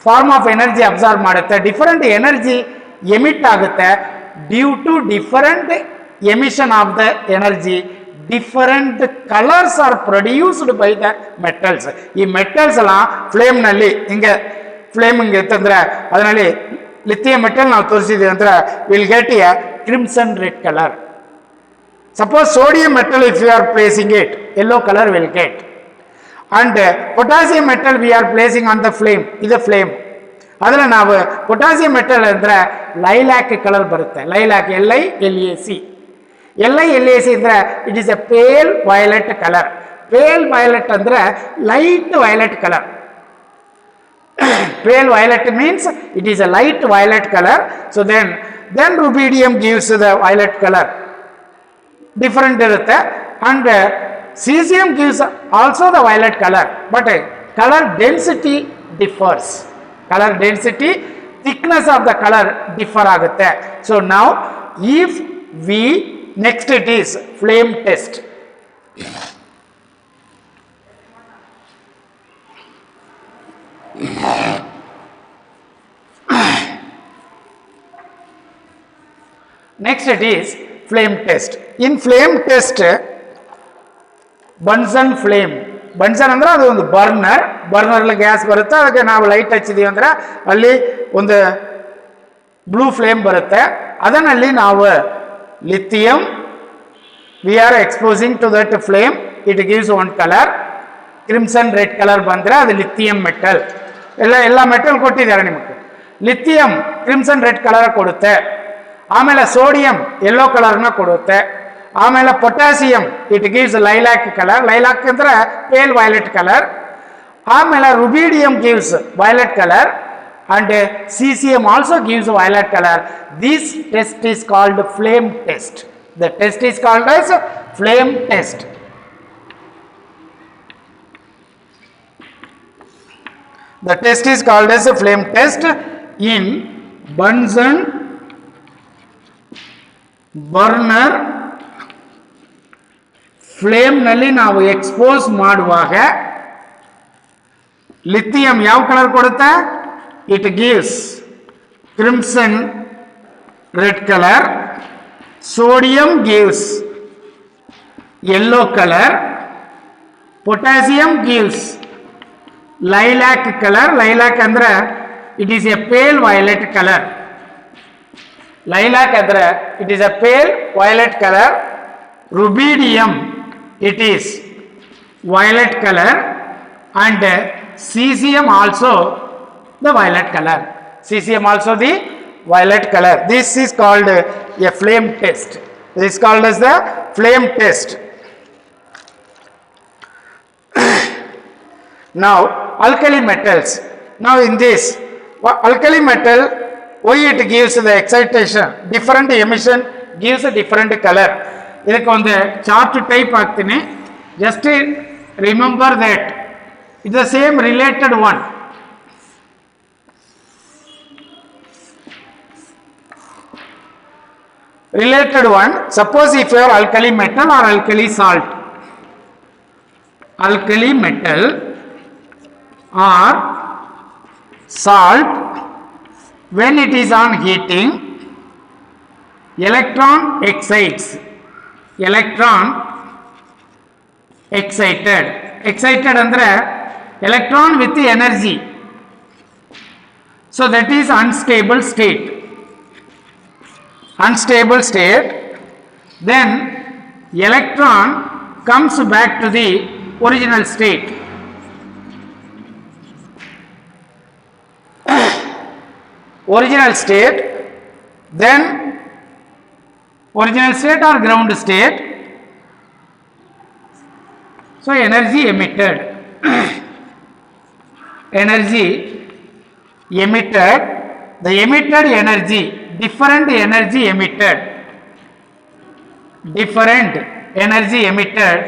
form of energy absorb ಮಾಡುತ್ತೆ, different energy emit ಆಗುತ್ತೆ. Due to different emission of the energy, different colours are produced by the metals. ಈ metals ಎಲ್ಲ ಫ್ಲೇಮ್ನಲ್ಲಿ ಹಿಂಗೆ flame ಹಿಂಗೆ ಇತ್ತಂದ್ರೆ ಅದರಲ್ಲಿ ಲಿಥಿಯಂ ಮೆಟಲ್ ನಾವು ತೋರಿಸಿದ್ದೀವಿ ಅಂದ್ರೆ will get a crimson red colour. Suppose sodium metal if you are placing it, yellow colour will get. And potassium metal we are placing on the flame, ಇದು ಫ್ಲೇಮ್. ಆದರೆ ನಾವು potassium metal ಅಂದರೆ lilac colour ಬರುತ್ತೆ. Lilac LILAC, LILAC ಅಂದರೆ it is a pale violet colour. Pale violet ಅಂದರೆ light violet colour. Pale violet means it is a light violet color. So then rubidium gives the violet color, different irutte, and cesium gives also the violet color, but color density differs. Color density, thickness of the color differ agutte. So now if we next it is flame test. Next it is flame test. In flame test, Bunsen flame, Bunsen ಅಂದ್ರೆ ಅದು ಒಂದು burner, ಬರ್ನರ್ಲಿ gas ಬರುತ್ತೆ, ಅದಕ್ಕೆ ನಾವು light ಹಚ್ಚಿದೀವಿ ಅಂದ್ರೆ ಅಲ್ಲಿ ಒಂದು blue flame ಬರುತ್ತೆ. ಅದರಲ್ಲಿ ನಾವು lithium we are exposing to that flame, it gives one colour. Crimson red colour ಬಂದರೆ ಅದು ಲಿಥಿಯಂ ಮೆಟಲ್. ಎಲ್ಲ ಮೆಟಲ್ ಕೊಟ್ಟಿದ್ದಾರೆ ನಿಮಗೆ. ಲಿಥಿಯಂ ಕ್ರಿಮ್ಸನ್ ರೆಡ್ ಕಲರ್ ಕೊಡುತ್ತೆ. ಆಮೇಲೆ ಸೋಡಿಯಂ ಯೆಲ್ಲೋ ಕಲರ್ನ ಕೊಡುತ್ತೆ. ಆಮೇಲೆ potassium it gives lilac colour. Lilac ಅಂದರೆ ಪೇಲ್ ವೈಲೆಟ್ ಕಲರ್. ಆಮೇಲೆ rubidium gives violet color and cesium also gives violet color. This test is called flame test. The test is called as flame test. The test is called as a flame test in Bunsen burner. Flame ನಲ್ಲಿ ನಾವು expose ಮಾಡುವಾಗ lithium ಯಾವ colour ಕೊಡುತ್ತೆ? It gives crimson red colour, sodium gives yellow colour, potassium gives lilac colour. Lilac ಅಂದ್ರೆ it is a pale violet colour. Lilac ಅಂದ್ರೆ it is a pale violet colour. rubidium it is violet color and cesium also the violet color. Cesium also the violet color. This is called a flame test. This is called as the flame test. Now alkali metals. Now in this alkali metal, why it gives the excitation, different emission gives a different color. ಇದಕ್ಕೆ ಒಂದು chart type ಹಾಕ್ತೀನಿ. Just remember that it the same related one. Related one, suppose if your alkali metal or alkali salt, alkali metal or salt, when it is on heating, electron excites. Electron excited. Excited andre electron with the energy. So that is unstable state. Unstable state. Then electron comes back to the original state. Original state. Then original state or ground state. So energy emitted. Energy emitted. The emitted energy, different energy emitted. Different energy emitted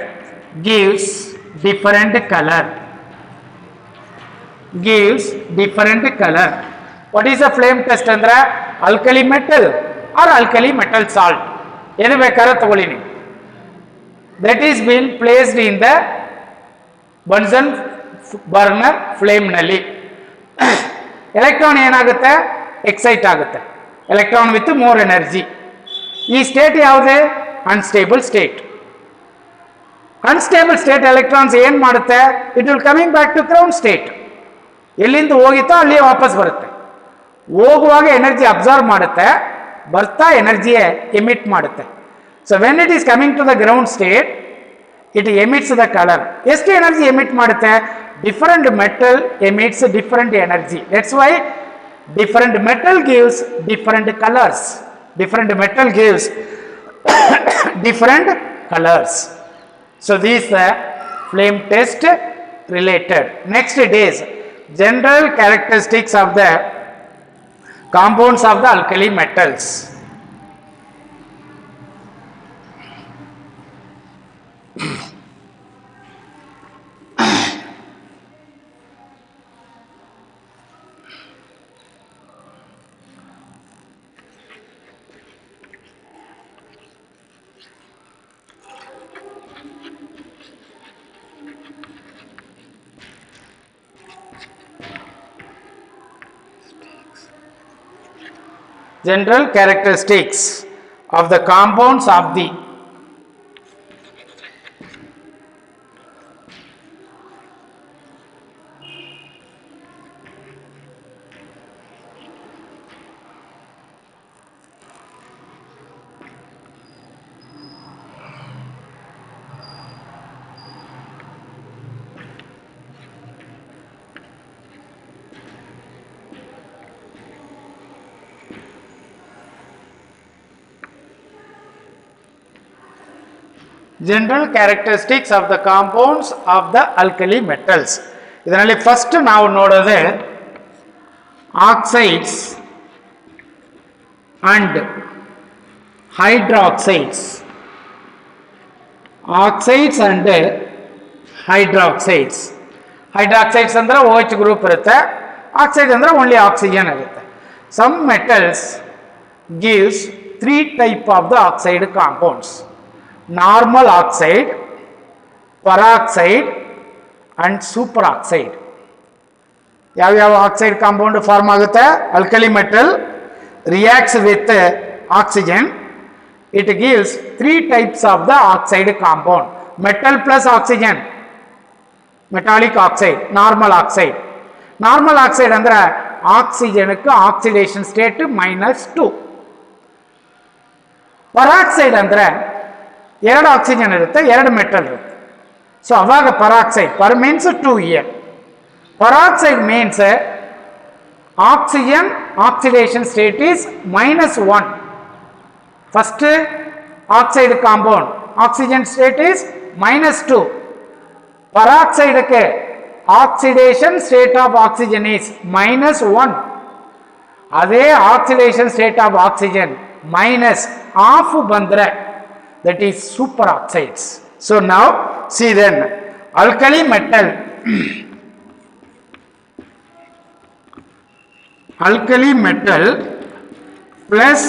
gives different color. Gives different color. What is a flame test andre? Alkali metal or alkali metal salt. ಏನು ಬೇಕಾದ್ರೆ ತಗೊಳ್ಳಿ ನೀವು. That is been placed in the Bunsen burner flame ನಲ್ಲಿ. Electron ಏನಾಗುತ್ತೆ? Excite ಆಗುತ್ತೆ. Electron with more energy. ಈ state ಯಾವುದೇ? Unstable state. Unstable state electrons ಏನ್ ಮಾಡುತ್ತೆ? It will coming back to ground state. ಎಲ್ಲಿಂದ ಹೋಗಿತ್ತೋ ಅಲ್ಲಿ ವಾಪಸ್ ಬರುತ್ತೆ. ಹೋಗುವಾಗ ಎನರ್ಜಿ ಅಬ್ಸರ್ವ್ ಮಾಡುತ್ತೆ, ಬರ್ತಾ ಎನರ್ಜಿ ಎಮಿಟ್ ಮಾಡುತ್ತೆ. So when it is coming to the ground state, it emits the colour. ಎಷ್ಟು ಎನರ್ಜಿ ಎಮಿಟ್ ಮಾಡುತ್ತೆ? Different metal emits different energy. That's why different metal gives different colours. Different metal gives different colors. So these are flame test related. Next it is general characteristics of the compounds of the alkali metals. General characteristics of the compounds of the general characteristics of the compounds of the alkali metals. ಇದರಲ್ಲಿ first ನಾವು ನೋಡೋದು oxides and hydroxides. Oxides and hydroxides. Hydroxides ಅಂದ್ರೆ OH group ಇರುತ್ತೆ, oxide ಅಂದ್ರೆ only oxygen ಇರುತ್ತೆ. Some metals gives 3 type of the oxide compounds: normal oxide, peroxide and super oxide. ಯಾವ್ಯಾವ oxide compound form ಆಗುತ್ತೆ? Alkali metal reacts with oxygen, it gives 3 types of the oxide compound: metal plus oxygen, metallic oxide, normal oxide. Normal oxide ಅಂದ್ರೆ ಆಕ್ಸಿಜನ್ಕ್ಕೆ oxidation state -2. Peroxide ಅಂದ್ರೆ 2 oxygen ಇರುತ್ತೆ, 2 metal ಇರುತ್ತೆ. So ಅವಾಗ peroxide, per means 2 here. Peroxide means oxygen oxidation state is -1. First oxide compound oxygen state is -2. Peroxide ke oxidation state of oxygen is -1. Adhe oxidation state of oxygen -half bandre, that is superoxides. So now see then, alkali metal alkali metal plus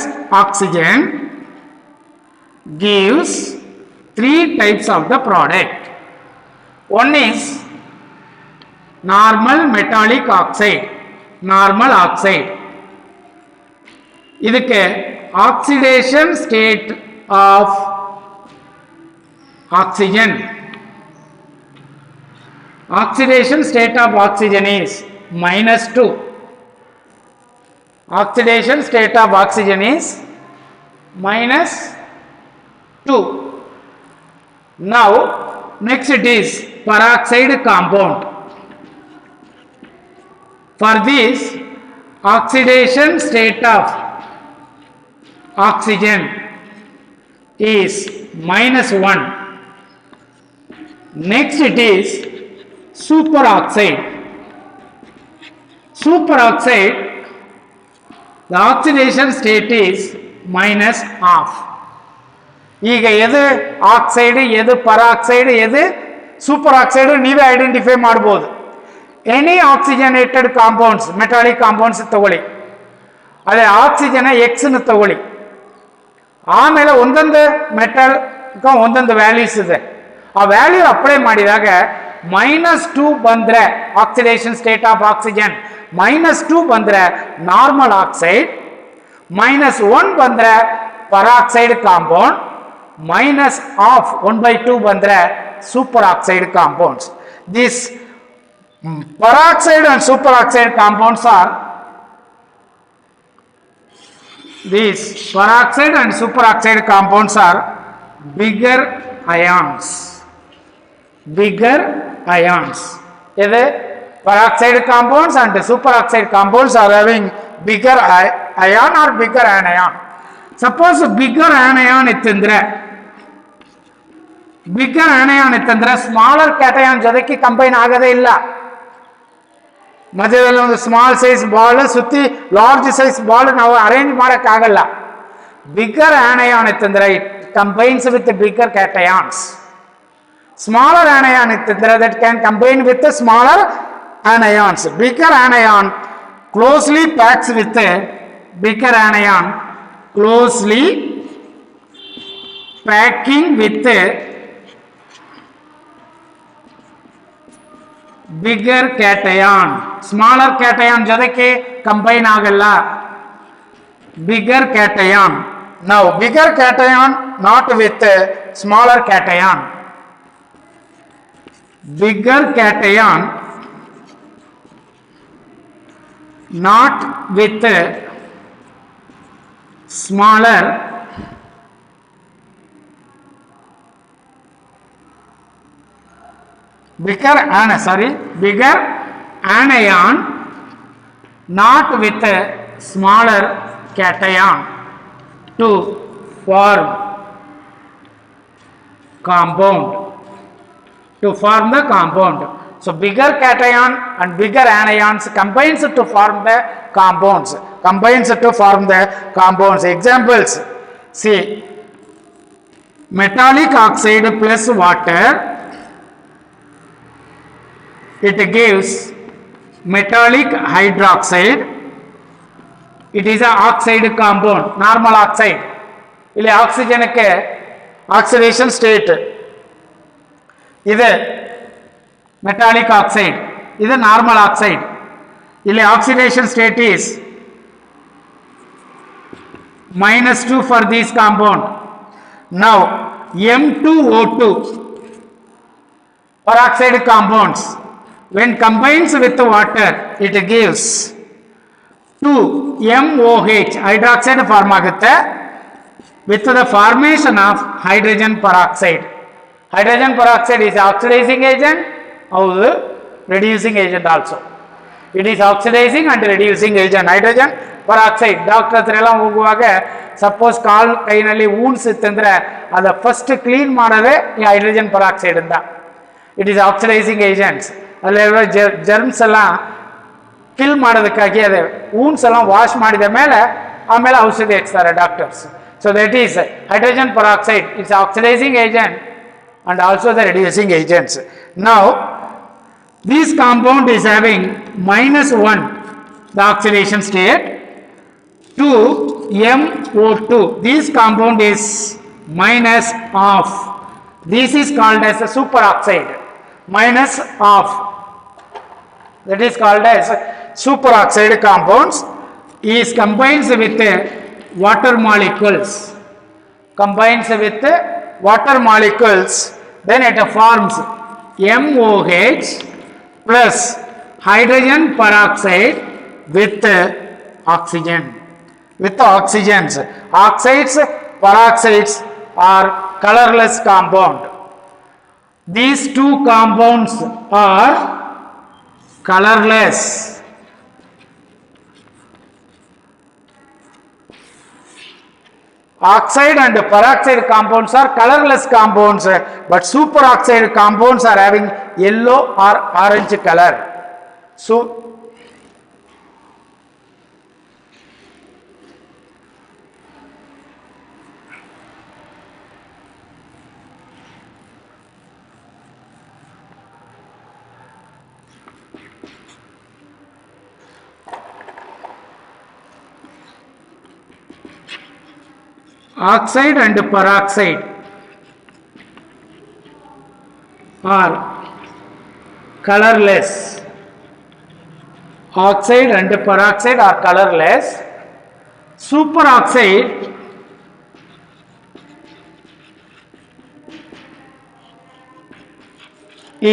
oxygen gives 3 types of the product. One is normal metallic oxide, normal oxide. ಇದಕ್ಕೆ oxidation state of oxygen, oxidation state of oxygen is -2. Oxidation state of oxygen is -2. Now next it is peroxide compound. For this oxidation state of oxygen is -1. Next it is superoxide. Superoxide, the oxidation state is -half. ಈಗ ಎದು oxide, ಎದು peroxide, ಎದು super oxide ನೀವೇ identify ಮಾಡ್ಬೋದು. Any oxygenated compounds, metallic compounds ತಗೊಳ್ಳಿ, ಅದೇ oxygen X ತಗೊಳ್ಳಿ, ಆಮೇಲೆ ಒಂದೊಂದು ಮೆಟಲ್ ಒಂದೊಂದು ವ್ಯಾಲ್ಯೂಸ್ ಇದೆ. ಆ ವ್ಯಾಲ್ಯೂ ಅಪ್ಲೈ ಮಾಡಿದಾಗ -2 ಬಂದ್ರೆ ಆಕ್ಸಿಡೇಷನ್ ಸ್ಟೇಟ್ ಆಫ್ ಆಕ್ಸಿಜನ್, -2 ಬಂದ್ರೆ ನಾರ್ಮಲ್ ಆಕ್ಸೈಡ್, -1 ಬಂದ್ರೆ ಪರಾಕ್ಸೈಡ್ ಕಾಂಪೌಂಡ್, -half 1/2 ಬಂದ್ರೆ super oxide compounds. This peroxide and superoxide compounds are, these peroxide and superoxide compounds are bigger ions. Bigger ions. Either peroxide compounds and superoxide compounds are having bigger ion or bigger anion. Suppose bigger anion ittandre, bigger anion ittandre smaller cation jodಕ್ಕೆ combine ಆಗದೇ ಇಲ್ಲ. ಮಧ್ಯದಲ್ಲಿ ಒಂದು small size ball ಸುತ್ತಿ large size ball ನಾವು arrange ಮಾಡೋಕ್ಕಾಗಲ್ಲ. Bigger anion ಇತ್ತಂದ್ರೆ it combines with bigger cations. Smaller anion ಇತ್ತಂದ್ರೆ that can combine with smaller anions. Bigger anion closely packs with bigger anion, closely packing with bigger cation. Smaller cation ಜೊತೆಗೆ combine ಆಗಲ್ಲ. Bigger cation. ನಾವು bigger cation not with smaller cation. Bigger cation not with smaller bigger anion not with a smaller cation to form compound. To form the compound, So bigger cation and bigger anions combines to form the compounds. Examples, see, metallic oxide plus water, it gives metallic hydroxide. It is an oxide compound, normal oxide. ಇಲ್ಲಿ ಆಕ್ಸಿಜನ್ಕ್ಕೆ oxidation state ಇದೆ, metallic oxide, ಇದು normal oxide. ಇಲ್ಲಿ oxidation state is -2 for this compound. Now M2O2 peroxide compounds, when combines with water, it gives 2MOH hydroxide form ಆಗುತ್ತೆ with the formation of hydrogen peroxide. Hydrogen peroxide is oxidizing agent, or reducing agent also. It is oxidizing and reducing agent. Hydrogen peroxide. Doctor ಹತ್ರ ಎಲ್ಲ ಹೋಗುವಾಗ suppose ಕಾಲ್ ಕೈನಲ್ಲಿ wounds ಇತ್ತಂದ್ರೆ ಅದ first clean ಮಾಡೋದೇ ಈ hydrogen peroxide ಇಂದ. It is oxidising agents. ಅಲ್ಲಿರೋ ಜರ್ಮ್ಸ್ ಎಲ್ಲ ಕಿಲ್ ಮಾಡೋದಕ್ಕಾಗಿ ಅದೇ ವೂಂಡ್ಸ್ ಎಲ್ಲ ವಾಶ್ ಮಾಡಿದ ಮೇಲೆ ಆಮೇಲೆ ಔಷಧಿ ಹಚ್ತಾರೆ doctors. So that is hydrogen peroxide. It's oxidizing agent and also the reducing agents. Now this compound is having -1 the oxidation state, 2MO2. This compound is -half. This is called as a superoxide. -half. That is called as superoxide compounds. Is combines with water molecules, then it forms MOH plus hydrogen peroxide with oxygen. Oxides, peroxides are colorless compound. These two compounds are colorless. Oxide and peroxide compounds are colorless compounds, but superoxide compounds are having yellow or orange color. So oxide and peroxide are colorless. Oxide and peroxide are colorless. Superoxide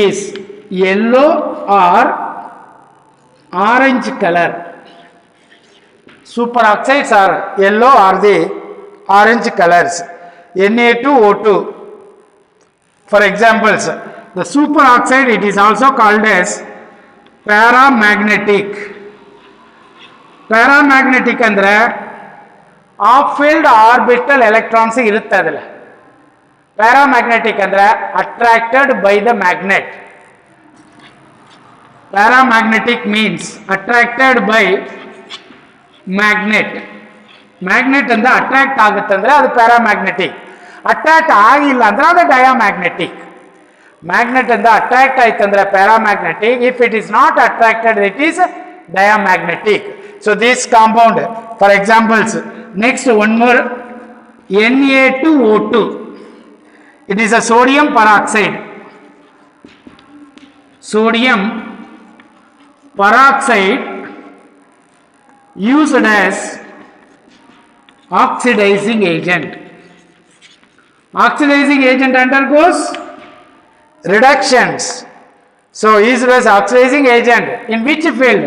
is yellow or orange color. Superoxides are yellow or the orange colors. Na2O2. For examples, the superoxide, it is also called as paramagnetic. Paramagnetic andre off field orbital electrons irutte adile. Paramagnetic andre attracted by the magnet. Paramagnetic means attracted by magnet. Magnet ಅಂದ್ರೆ attract ಆಗುತ್ತೆ ಅಂದ್ರೆ ಅದು paramagnetic. Attract ಆಗಿಲ್ಲ ಅಂದ್ರೆ ಅದು diamagnetic. Magnet ಇಂದ attract ಆಯ್ತು ಅಂದ್ರೆ paramagnetic. If it is not attracted it is diamagnetic. So this compound for examples. Next one more, Na2O2. It is a sodium peroxide. Sodium peroxide used as oxidizing agent. Oxidizing agent undergoes reductions. So used as oxidizing agent in which field?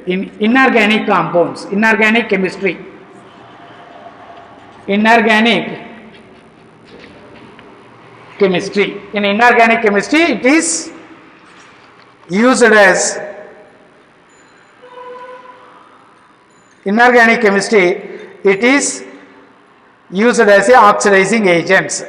In inorganic compounds, inorganic chemistry. Inorganic chemistry. In inorganic chemistry it is used as inorganic chemistry, it is used as a oxidizing agents.